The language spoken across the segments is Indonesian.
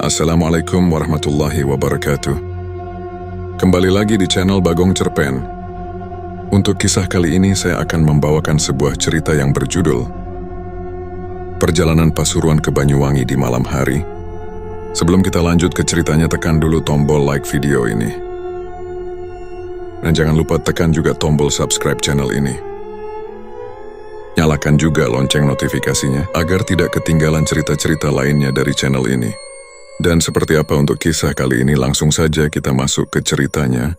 Assalamualaikum warahmatullahi wabarakatuh. Kembali lagi di channel Bagong Cerpen. Untuk kisah kali ini saya akan membawakan sebuah cerita yang berjudul Perjalanan Pasuruan ke Banyuwangi di Malam Hari. Sebelum kita lanjut ke ceritanya, tekan dulu tombol like video ini. Dan jangan lupa tekan juga tombol subscribe channel ini. Nyalakan juga lonceng notifikasinya agar tidak ketinggalan cerita-cerita lainnya dari channel ini. Dan seperti apa untuk kisah kali ini, langsung saja kita masuk ke ceritanya.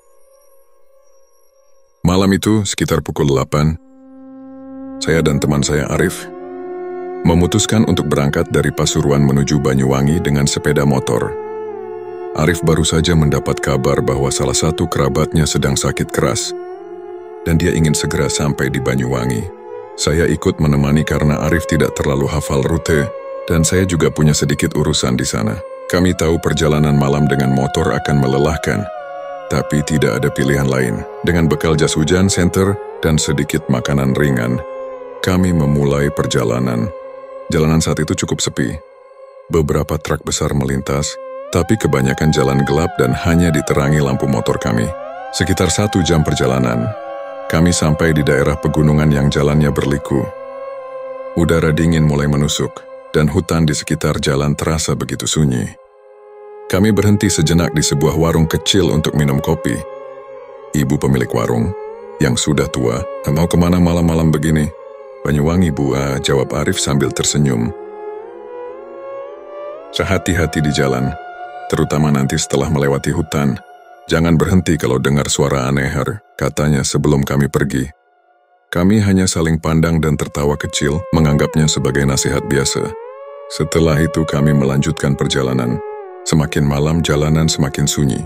Malam itu, sekitar pukul 8, saya dan teman saya Arif memutuskan untuk berangkat dari Pasuruan menuju Banyuwangi dengan sepeda motor. Arif baru saja mendapat kabar bahwa salah satu kerabatnya sedang sakit keras, dan dia ingin segera sampai di Banyuwangi. Saya ikut menemani karena Arif tidak terlalu hafal rute, dan saya juga punya sedikit urusan di sana. Kami tahu perjalanan malam dengan motor akan melelahkan, tapi tidak ada pilihan lain. Dengan bekal jas hujan, senter, dan sedikit makanan ringan, kami memulai perjalanan. Jalanan saat itu cukup sepi. Beberapa truk besar melintas, tapi kebanyakan jalan gelap dan hanya diterangi lampu motor kami. Sekitar 1 jam perjalanan, kami sampai di daerah pegunungan yang jalannya berliku. Udara dingin mulai menusuk, dan hutan di sekitar jalan terasa begitu sunyi. Kami berhenti sejenak di sebuah warung kecil untuk minum kopi. Ibu pemilik warung, yang sudah tua, "Mau kemana malam-malam begini?" "Banyuwangi, Bu," jawab Arif sambil tersenyum. "Hati-hati di jalan, terutama nanti setelah melewati hutan. Jangan berhenti kalau dengar suara aneh," katanya sebelum kami pergi. Kami hanya saling pandang dan tertawa kecil, menganggapnya sebagai nasihat biasa. Setelah itu kami melanjutkan perjalanan. Semakin malam, jalanan semakin sunyi.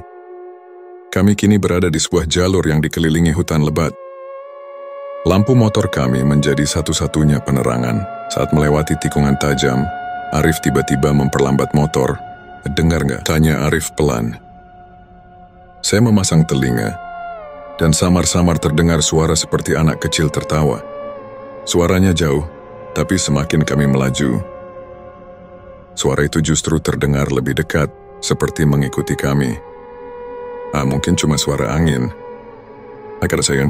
Kami kini berada di sebuah jalur yang dikelilingi hutan lebat. Lampu motor kami menjadi satu-satunya penerangan. Saat melewati tikungan tajam, Arif tiba-tiba memperlambat motor. "Dengar nggak?" tanya Arif pelan. Saya memasang telinga, dan samar-samar terdengar suara seperti anak kecil tertawa. Suaranya jauh, tapi semakin kami melaju, suara itu justru terdengar lebih dekat, seperti mengikuti kami. Mungkin cuma suara angin. Kata saya,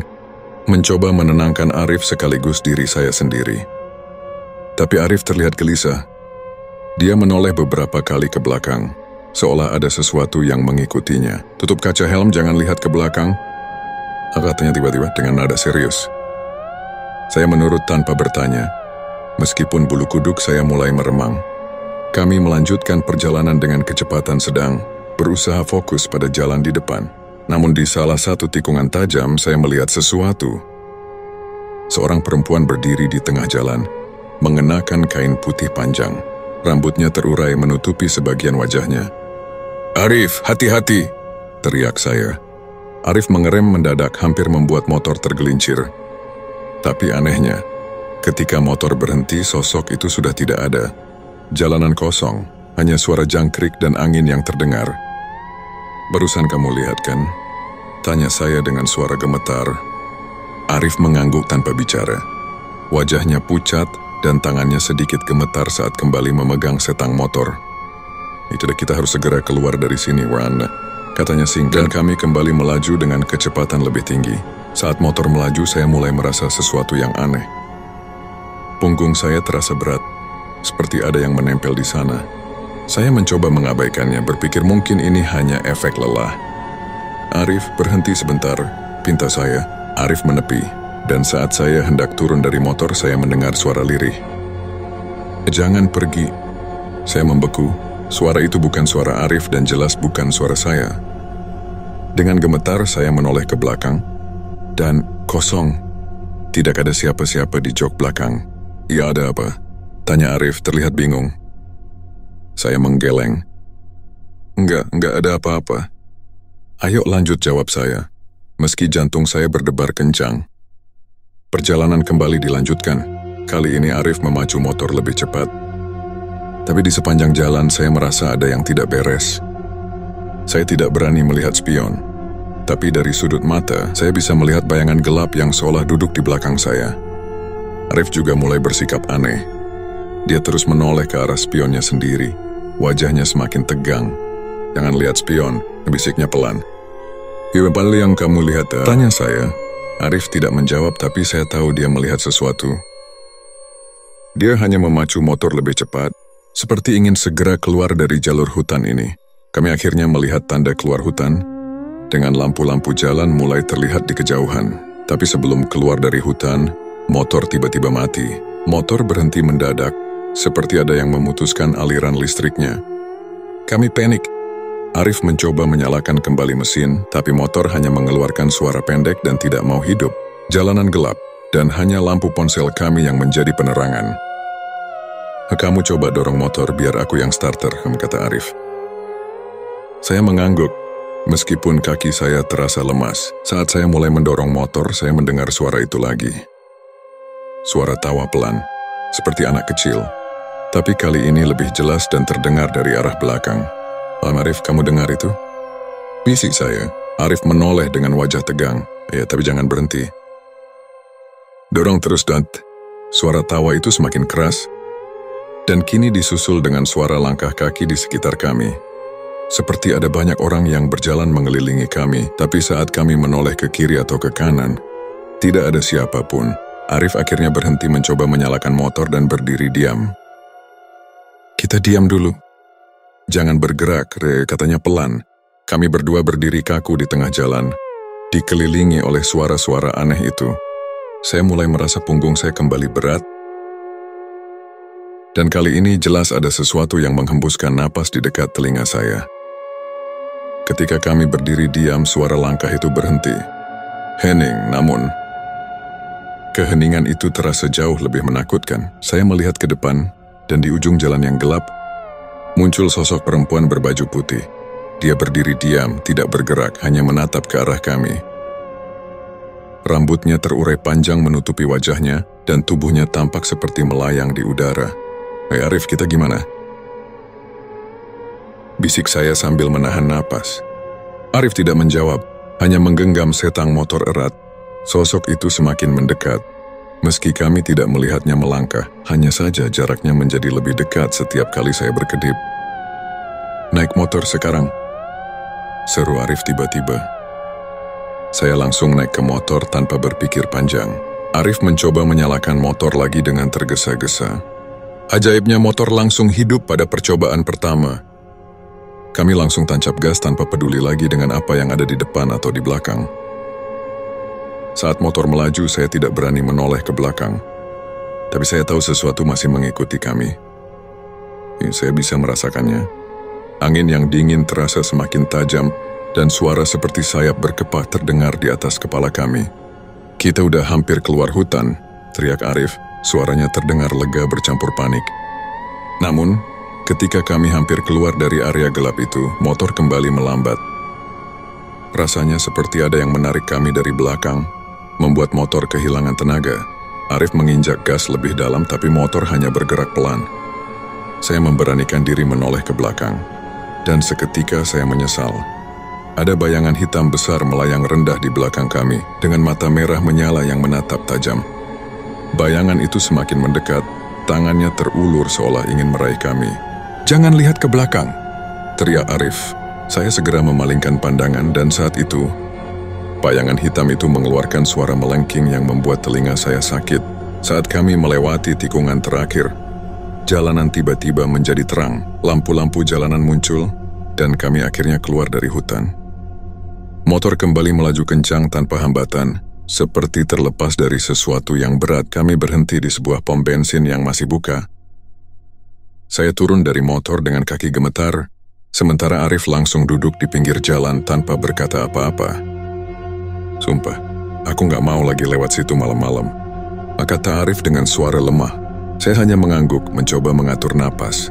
mencoba menenangkan Arif sekaligus diri saya sendiri. Tapi Arif terlihat gelisah. Dia menoleh beberapa kali ke belakang, seolah ada sesuatu yang mengikutinya. "Tutup kaca helm, jangan lihat ke belakang," katanya tiba-tiba dengan nada serius. Saya menurut tanpa bertanya. Meskipun bulu kuduk saya mulai meremang. Kami melanjutkan perjalanan dengan kecepatan sedang, berusaha fokus pada jalan di depan. Namun di salah satu tikungan tajam saya melihat sesuatu. Seorang perempuan berdiri di tengah jalan, mengenakan kain putih panjang. Rambutnya terurai menutupi sebagian wajahnya. "Arif, hati-hati!" teriak saya. Arif mengerem mendadak, hampir membuat motor tergelincir. Tapi anehnya, ketika motor berhenti, sosok itu sudah tidak ada. Jalanan kosong, hanya suara jangkrik dan angin yang terdengar. "Barusan kamu lihat kan?" tanya saya dengan suara gemetar. Arif mengangguk tanpa bicara. Wajahnya pucat dan tangannya sedikit gemetar saat kembali memegang setang motor. "Itu kita harus segera keluar dari sini, Wan," katanya singkat. Dan kami kembali melaju dengan kecepatan lebih tinggi. Saat motor melaju, saya mulai merasa sesuatu yang aneh. Punggung saya terasa berat, seperti ada yang menempel di sana. Saya mencoba mengabaikannya, berpikir mungkin ini hanya efek lelah. "Arif, berhenti sebentar," pinta saya. Arif menepi, dan saat saya hendak turun dari motor, saya mendengar suara lirih. "Jangan pergi." Saya membeku. Suara itu bukan suara Arif dan jelas bukan suara saya. Dengan gemetar, saya menoleh ke belakang, dan kosong. Tidak ada siapa-siapa di jok belakang. "Ya, ada apa?" tanya Arif terlihat bingung. Saya menggeleng. Enggak ada apa-apa." "Ayo lanjut," jawab saya, meski jantung saya berdebar kencang. Perjalanan kembali dilanjutkan. Kali ini Arif memacu motor lebih cepat. Tapi di sepanjang jalan saya merasa ada yang tidak beres. Saya tidak berani melihat spion. Tapi dari sudut mata, saya bisa melihat bayangan gelap yang seolah duduk di belakang saya. Arif juga mulai bersikap aneh. Dia terus menoleh ke arah spionnya sendiri. Wajahnya semakin tegang. "Jangan lihat spion," bisiknya pelan. "Apa yang kamu lihat?" tanya saya. Arif tidak menjawab, tapi saya tahu dia melihat sesuatu. Dia hanya memacu motor lebih cepat, seperti ingin segera keluar dari jalur hutan ini. Kami akhirnya melihat tanda keluar hutan, dengan lampu-lampu jalan mulai terlihat di kejauhan. Tapi sebelum keluar dari hutan, motor tiba-tiba mati. Motor berhenti mendadak, seperti ada yang memutuskan aliran listriknya. Kami panik. Arif mencoba menyalakan kembali mesin, tapi motor hanya mengeluarkan suara pendek dan tidak mau hidup. Jalanan gelap, dan hanya lampu ponsel kami yang menjadi penerangan. "Kamu coba dorong motor biar aku yang starter," kata Arif. Saya mengangguk, meskipun kaki saya terasa lemas. Saat saya mulai mendorong motor, saya mendengar suara itu lagi. Suara tawa pelan, seperti anak kecil. Tapi kali ini lebih jelas dan terdengar dari arah belakang. "Arif, kamu dengar itu?" bisik saya. Arif menoleh dengan wajah tegang. "Ya, tapi jangan berhenti." "Dorong terus, Dad." Suara tawa itu semakin keras, dan kini disusul dengan suara langkah kaki di sekitar kami. Seperti ada banyak orang yang berjalan mengelilingi kami, tapi saat kami menoleh ke kiri atau ke kanan, tidak ada siapapun. Arif akhirnya berhenti mencoba menyalakan motor dan berdiri diam. "Kita diam dulu. Jangan bergerak," katanya pelan. Kami berdua berdiri kaku di tengah jalan, dikelilingi oleh suara-suara aneh itu. Saya mulai merasa punggung saya kembali berat, dan kali ini jelas ada sesuatu yang menghembuskan napas di dekat telinga saya. Ketika kami berdiri diam, suara langkah itu berhenti. Hening, namun keheningan itu terasa jauh lebih menakutkan. Saya melihat ke depan, dan di ujung jalan yang gelap, muncul sosok perempuan berbaju putih. Dia berdiri diam, tidak bergerak, hanya menatap ke arah kami. Rambutnya terurai panjang menutupi wajahnya, dan tubuhnya tampak seperti melayang di udara. "Hei Arif, kita gimana?" bisik saya sambil menahan napas. Arif tidak menjawab, hanya menggenggam setang motor erat. Sosok itu semakin mendekat. Meski kami tidak melihatnya melangkah, hanya saja jaraknya menjadi lebih dekat setiap kali saya berkedip. "Naik motor sekarang," seru Arif tiba-tiba. Saya langsung naik ke motor tanpa berpikir panjang. Arif mencoba menyalakan motor lagi dengan tergesa-gesa. Ajaibnya motor langsung hidup pada percobaan pertama. Kami langsung tancap gas tanpa peduli lagi dengan apa yang ada di depan atau di belakang. Saat motor melaju, saya tidak berani menoleh ke belakang. Tapi saya tahu sesuatu masih mengikuti kami. Saya bisa merasakannya. Angin yang dingin terasa semakin tajam, dan suara seperti sayap berkepah terdengar di atas kepala kami. "Kita udah hampir keluar hutan," teriak Arif. Suaranya terdengar lega bercampur panik. Namun, ketika kami hampir keluar dari area gelap itu, motor kembali melambat. Rasanya seperti ada yang menarik kami dari belakang, membuat motor kehilangan tenaga. Arif menginjak gas lebih dalam, tapi motor hanya bergerak pelan. Saya memberanikan diri menoleh ke belakang, dan seketika saya menyesal. Ada bayangan hitam besar melayang rendah di belakang kami, dengan mata merah menyala yang menatap tajam. Bayangan itu semakin mendekat, tangannya terulur seolah ingin meraih kami. "Jangan lihat ke belakang," teriak Arif. Saya segera memalingkan pandangan, dan saat itu, bayangan hitam itu mengeluarkan suara melengking yang membuat telinga saya sakit. Saat kami melewati tikungan terakhir, jalanan tiba-tiba menjadi terang, lampu-lampu jalanan muncul, dan kami akhirnya keluar dari hutan. Motor kembali melaju kencang tanpa hambatan, seperti terlepas dari sesuatu yang berat. Kami berhenti di sebuah pom bensin yang masih buka. Saya turun dari motor dengan kaki gemetar, sementara Arif langsung duduk di pinggir jalan tanpa berkata apa-apa. "Sumpah, aku nggak mau lagi lewat situ malam-malam," kata Arif dengan suara lemah. Saya hanya mengangguk, mencoba mengatur napas.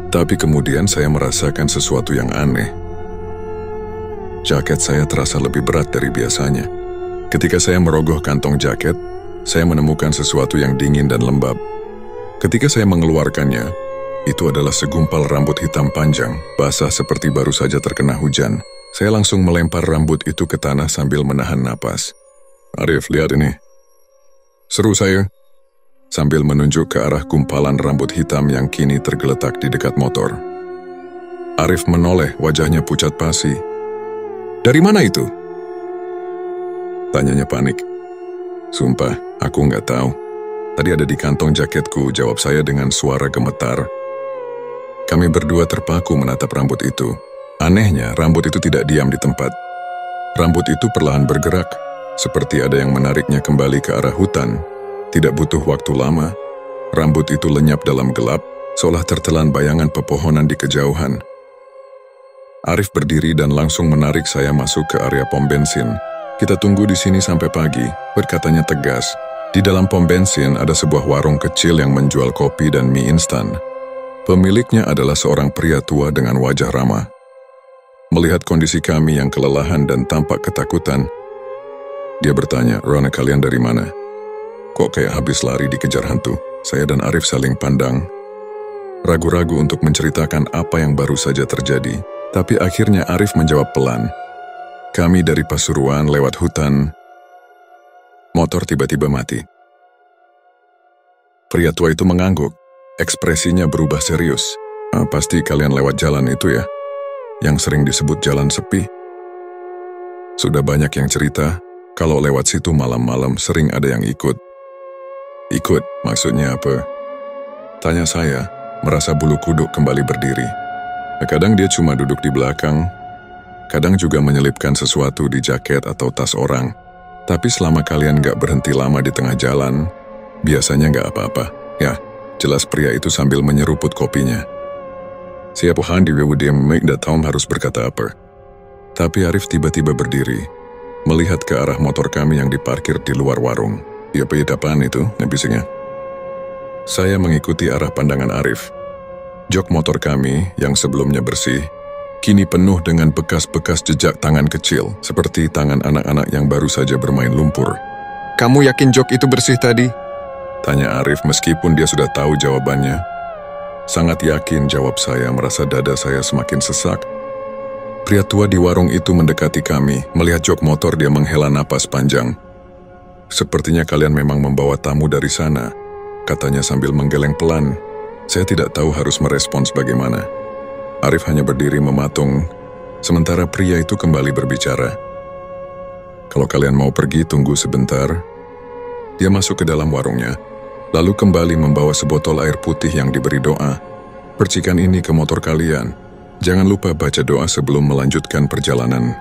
Tapi kemudian saya merasakan sesuatu yang aneh. Jaket saya terasa lebih berat dari biasanya. Ketika saya merogoh kantong jaket, saya menemukan sesuatu yang dingin dan lembab. Ketika saya mengeluarkannya, itu adalah segumpal rambut hitam panjang, basah seperti baru saja terkena hujan. Saya langsung melempar rambut itu ke tanah sambil menahan napas. "Arif, lihat ini," seru saya, sambil menunjuk ke arah gumpalan rambut hitam yang kini tergeletak di dekat motor. Arif menoleh, wajahnya pucat pasi. "Dari mana itu?" Tanyanya panik. "Sumpah, aku nggak tahu. Tadi ada di kantong jaketku," jawab saya dengan suara gemetar. Kami berdua terpaku menatap rambut itu. Anehnya, rambut itu tidak diam di tempat. Rambut itu perlahan bergerak, seperti ada yang menariknya kembali ke arah hutan. Tidak butuh waktu lama, rambut itu lenyap dalam gelap, seolah tertelan bayangan pepohonan di kejauhan. Arif berdiri dan langsung menarik saya masuk ke area pom bensin. "Kita tunggu di sini sampai pagi," berkatanya tegas. Di dalam pom bensin ada sebuah warung kecil yang menjual kopi dan mie instan. Pemiliknya adalah seorang pria tua dengan wajah ramah. Melihat kondisi kami yang kelelahan dan tampak ketakutan, dia bertanya, "Rona, kalian dari mana?" "Kok kayak habis lari dikejar hantu?" Saya dan Arif saling pandang, ragu-ragu untuk menceritakan apa yang baru saja terjadi. Tapi akhirnya Arif menjawab pelan, "Kami dari Pasuruan lewat hutan." Motor tiba-tiba mati. Pria tua itu mengangguk, ekspresinya berubah serius. "Pasti kalian lewat jalan itu ya, yang sering disebut jalan sepi." Sudah banyak yang cerita, kalau lewat situ malam-malam sering ada yang ikut. "Ikut? Maksudnya apa?" tanya saya, merasa bulu kuduk kembali berdiri. Kadang dia cuma duduk di belakang, kadang juga menyelipkan sesuatu di jaket atau tas orang. Tapi selama kalian gak berhenti lama di tengah jalan, biasanya gak apa-apa. Ya, jelas pria itu sambil menyeruput kopinya. Siapa handi dia make that Tom harus berkata apa. Tapi Arif tiba-tiba berdiri, melihat ke arah motor kami yang diparkir di luar warung. "Ya, apaan itu?" nebisnya. Saya mengikuti arah pandangan Arif. Jok motor kami yang sebelumnya bersih, kini penuh dengan bekas-bekas jejak tangan kecil, seperti tangan anak-anak yang baru saja bermain lumpur. "Kamu yakin jok itu bersih tadi?" tanya Arif meskipun dia sudah tahu jawabannya. "Sangat yakin," jawab saya, merasa dada saya semakin sesak. Pria tua di warung itu mendekati kami, melihat jok motor dia menghela napas panjang. "Sepertinya kalian memang membawa tamu dari sana," katanya sambil menggeleng pelan. Saya tidak tahu harus merespons bagaimana. Arif hanya berdiri mematung, sementara pria itu kembali berbicara. "Kalau kalian mau pergi, tunggu sebentar." Dia masuk ke dalam warungnya, lalu kembali membawa sebotol air putih yang diberi doa. "Percikan ini ke motor kalian. Jangan lupa baca doa sebelum melanjutkan perjalanan.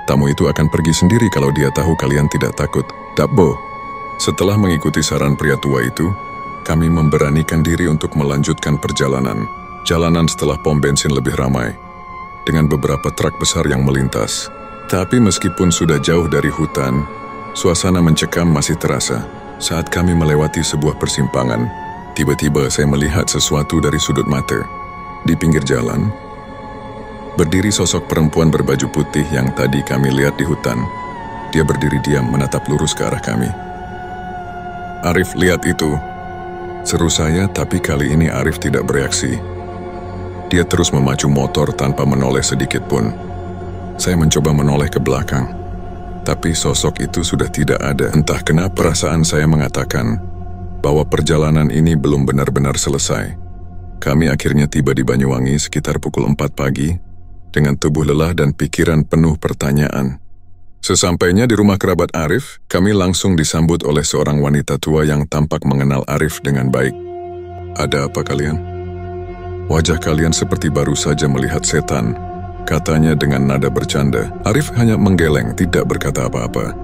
Tamu itu akan pergi sendiri kalau dia tahu kalian tidak takut. Dabbo." Setelah mengikuti saran pria tua itu, kami memberanikan diri untuk melanjutkan perjalanan. Jalanan setelah pom bensin lebih ramai, dengan beberapa truk besar yang melintas. Tapi meskipun sudah jauh dari hutan, suasana mencekam masih terasa. Saat kami melewati sebuah persimpangan, tiba-tiba saya melihat sesuatu dari sudut mata. Di pinggir jalan, berdiri sosok perempuan berbaju putih yang tadi kami lihat di hutan. Dia berdiri diam menatap lurus ke arah kami. "Arif, lihat itu!" seru saya, tapi kali ini Arif tidak bereaksi. Dia terus memacu motor tanpa menoleh sedikit pun. Saya mencoba menoleh ke belakang, tapi sosok itu sudah tidak ada. Entah kenapa perasaan saya mengatakan bahwa perjalanan ini belum benar-benar selesai. Kami akhirnya tiba di Banyuwangi sekitar pukul 4 pagi, dengan tubuh lelah dan pikiran penuh pertanyaan. Sesampainya di rumah kerabat Arif, kami langsung disambut oleh seorang wanita tua yang tampak mengenal Arif dengan baik. "Ada apa kalian? Wajah kalian seperti baru saja melihat setan," katanya dengan nada bercanda. Arif hanya menggeleng, tidak berkata apa-apa.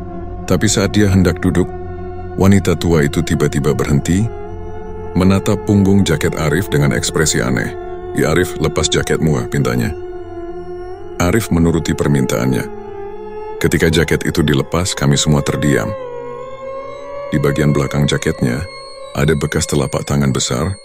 Tapi saat dia hendak duduk, wanita tua itu tiba-tiba berhenti, menatap punggung jaket Arif dengan ekspresi aneh. "Ya Arif, lepas jaketmu," pintanya. Arif menuruti permintaannya. Ketika jaket itu dilepas, kami semua terdiam. Di bagian belakang jaketnya, ada bekas telapak tangan besar,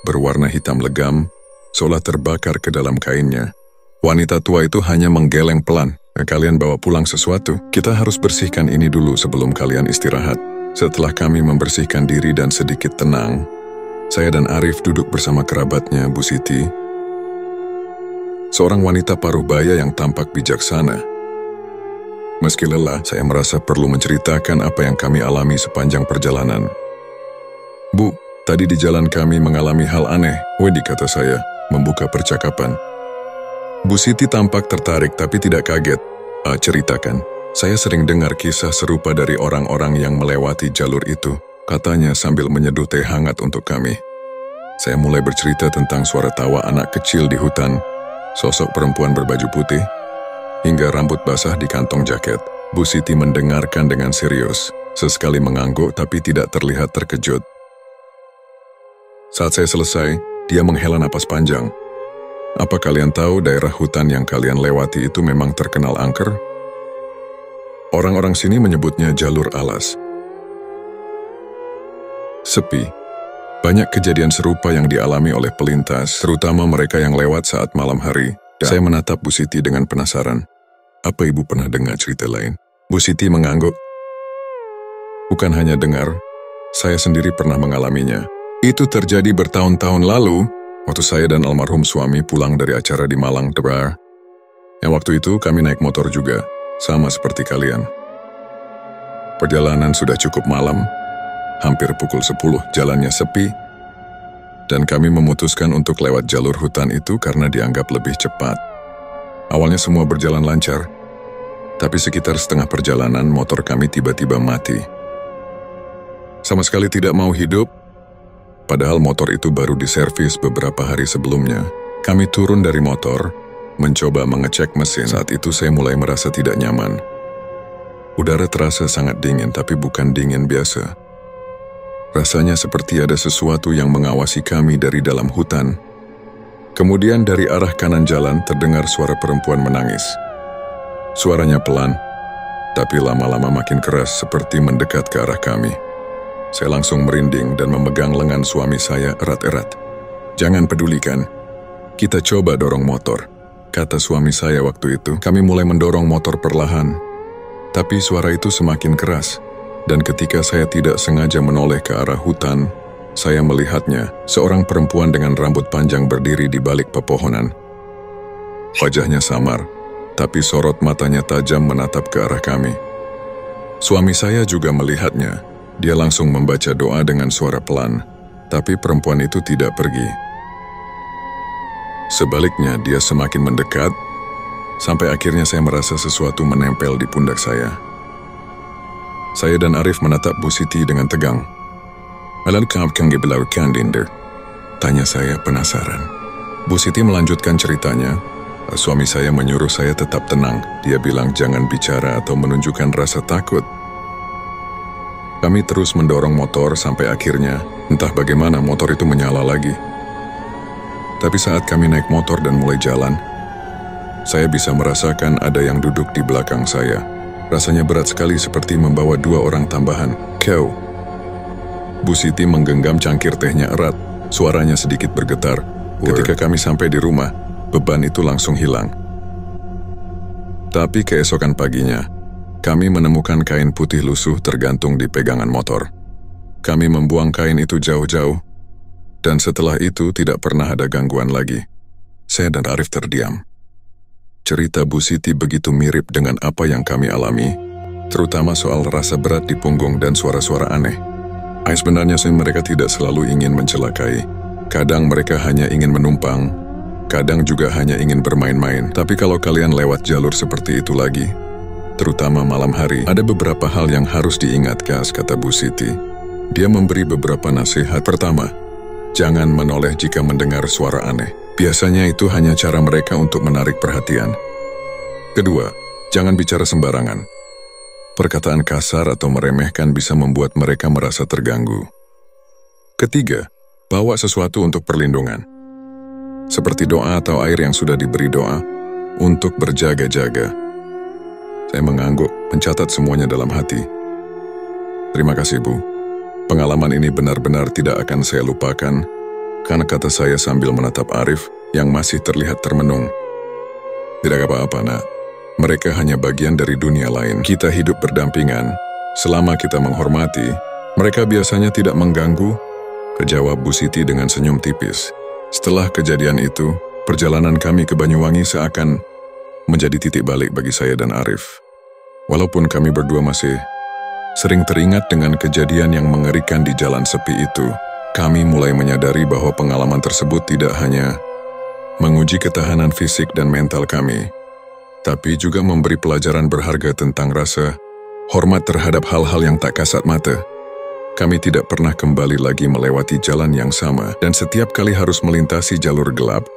berwarna hitam legam, seolah terbakar ke dalam kainnya. Wanita tua itu hanya menggeleng pelan. "Kalian bawa pulang sesuatu? Kita harus bersihkan ini dulu sebelum kalian istirahat." Setelah kami membersihkan diri dan sedikit tenang, saya dan Arif duduk bersama kerabatnya, Bu Siti. Seorang wanita paruh baya yang tampak bijaksana. Meski lelah, saya merasa perlu menceritakan apa yang kami alami sepanjang perjalanan. "Bu, tadi di jalan kami mengalami hal aneh," Wedi kata saya, membuka percakapan. Bu Siti tampak tertarik tapi tidak kaget. Ceritakan. Saya sering dengar kisah serupa dari orang-orang yang melewati jalur itu, katanya sambil menyeduh teh hangat untuk kami. Saya mulai bercerita tentang suara tawa anak kecil di hutan, sosok perempuan berbaju putih, hingga rambut basah di kantong jaket. Bu Siti mendengarkan dengan serius, sesekali mengangguk tapi tidak terlihat terkejut. Saat saya selesai, dia menghela napas panjang. Apa kalian tahu daerah hutan yang kalian lewati itu memang terkenal angker? Orang-orang sini menyebutnya jalur alas. Sepi. Banyak kejadian serupa yang dialami oleh pelintas, terutama mereka yang lewat saat malam hari. Saya menatap Bu Siti dengan penasaran. Apa ibu pernah dengar cerita lain? Bu Siti mengangguk. Bukan hanya dengar, saya sendiri pernah mengalaminya. Itu terjadi bertahun-tahun lalu, waktu saya dan almarhum suami pulang dari acara di Malang, Tebar. Yang waktu itu kami naik motor juga. Sama seperti kalian. Perjalanan sudah cukup malam, hampir pukul 10, jalannya sepi, dan kami memutuskan untuk lewat jalur hutan itu karena dianggap lebih cepat. Awalnya semua berjalan lancar, tapi sekitar setengah perjalanan motor kami tiba-tiba mati. Sama sekali tidak mau hidup, padahal motor itu baru diservis beberapa hari sebelumnya. Kami turun dari motor, mencoba mengecek mesin. Saat itu saya mulai merasa tidak nyaman. Udara terasa sangat dingin, tapi bukan dingin biasa. Rasanya seperti ada sesuatu yang mengawasi kami dari dalam hutan. Kemudian dari arah kanan jalan terdengar suara perempuan menangis. Suaranya pelan, tapi lama-lama makin keras seperti mendekat ke arah kami. Saya langsung merinding dan memegang lengan suami saya erat-erat. Jangan pedulikan, kita coba dorong motor. Kata suami saya waktu itu. Kami mulai mendorong motor perlahan, tapi suara itu semakin keras, dan ketika saya tidak sengaja menoleh ke arah hutan, saya melihatnya, seorang perempuan dengan rambut panjang berdiri di balik pepohonan. Wajahnya samar, tapi sorot matanya tajam menatap ke arah kami. Suami saya juga melihatnya. Dia langsung membaca doa dengan suara pelan, tapi perempuan itu tidak pergi. Sebaliknya, dia semakin mendekat, sampai akhirnya saya merasa sesuatu menempel di pundak saya. Saya dan Arif menatap Bu Siti dengan tegang. "Lalu kau kan gebelaukan dinder?" Tanya saya penasaran. Bu Siti melanjutkan ceritanya. Suami saya menyuruh saya tetap tenang. Dia bilang jangan bicara atau menunjukkan rasa takut. Kami terus mendorong motor sampai akhirnya, entah bagaimana motor itu menyala lagi. Tapi saat kami naik motor dan mulai jalan, saya bisa merasakan ada yang duduk di belakang saya. Rasanya berat sekali seperti membawa 2 orang tambahan. Kau. Bu Siti menggenggam cangkir tehnya erat, suaranya sedikit bergetar. Ketika kami sampai di rumah, beban itu langsung hilang. Tapi keesokan paginya, kami menemukan kain putih lusuh tergantung di pegangan motor. Kami membuang kain itu jauh-jauh, dan setelah itu tidak pernah ada gangguan lagi. Saya dan Arif terdiam. Cerita Bu Siti begitu mirip dengan apa yang kami alami, terutama soal rasa berat di punggung dan suara-suara aneh. Sebenarnya mereka tidak selalu ingin mencelakai. Kadang mereka hanya ingin menumpang, kadang juga hanya ingin bermain-main. Tapi kalau kalian lewat jalur seperti itu lagi, terutama malam hari, ada beberapa hal yang harus diingat, kata Bu Siti. Dia memberi beberapa nasihat. Pertama, jangan menoleh jika mendengar suara aneh. Biasanya itu hanya cara mereka untuk menarik perhatian. Kedua, jangan bicara sembarangan. Perkataan kasar atau meremehkan bisa membuat mereka merasa terganggu. Ketiga, bawa sesuatu untuk perlindungan. Seperti doa atau air yang sudah diberi doa untuk berjaga-jaga. Saya mengangguk, mencatat semuanya dalam hati. Terima kasih, Bu. Pengalaman ini benar-benar tidak akan saya lupakan, karena kata saya sambil menatap Arif yang masih terlihat termenung. Tidak apa-apa, Nak. Mereka hanya bagian dari dunia lain. Kita hidup berdampingan. Selama kita menghormati, mereka biasanya tidak mengganggu, jawab Bu Siti dengan senyum tipis. Setelah kejadian itu, perjalanan kami ke Banyuwangi seakan menjadi titik balik bagi saya dan Arif. Walaupun kami berdua masih sering teringat dengan kejadian yang mengerikan di jalan sepi itu, kami mulai menyadari bahwa pengalaman tersebut tidak hanya menguji ketahanan fisik dan mental kami, tapi juga memberi pelajaran berharga tentang rasa hormat terhadap hal-hal yang tak kasat mata. Kami tidak pernah kembali lagi melewati jalan yang sama, dan setiap kali harus melintasi jalur gelap,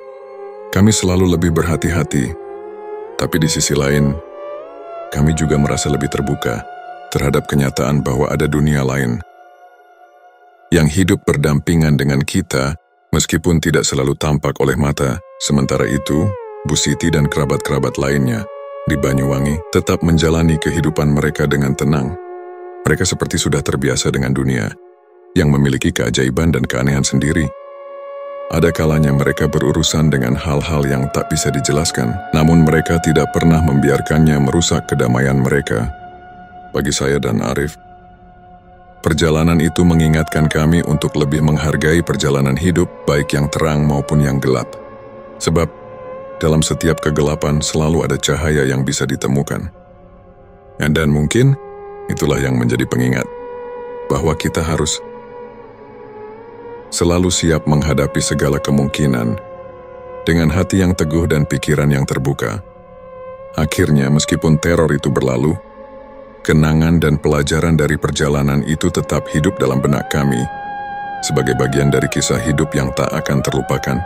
kami selalu lebih berhati-hati. Tapi di sisi lain, kami juga merasa lebih terbuka terhadap kenyataan bahwa ada dunia lain yang hidup berdampingan dengan kita, meskipun tidak selalu tampak oleh mata. Sementara itu, Bu Siti dan kerabat-kerabat lainnya di Banyuwangi tetap menjalani kehidupan mereka dengan tenang. Mereka seperti sudah terbiasa dengan dunia yang memiliki keajaiban dan keanehan sendiri. Ada kalanya mereka berurusan dengan hal-hal yang tak bisa dijelaskan, namun mereka tidak pernah membiarkannya merusak kedamaian mereka. Bagi saya dan Arif, perjalanan itu mengingatkan kami untuk lebih menghargai perjalanan hidup, baik yang terang maupun yang gelap. Sebab, dalam setiap kegelapan selalu ada cahaya yang bisa ditemukan. Dan mungkin, itulah yang menjadi pengingat bahwa kita harus selalu siap menghadapi segala kemungkinan dengan hati yang teguh dan pikiran yang terbuka. Akhirnya, meskipun teror itu berlalu, kenangan dan pelajaran dari perjalanan itu tetap hidup dalam benak kami sebagai bagian dari kisah hidup yang tak akan terlupakan.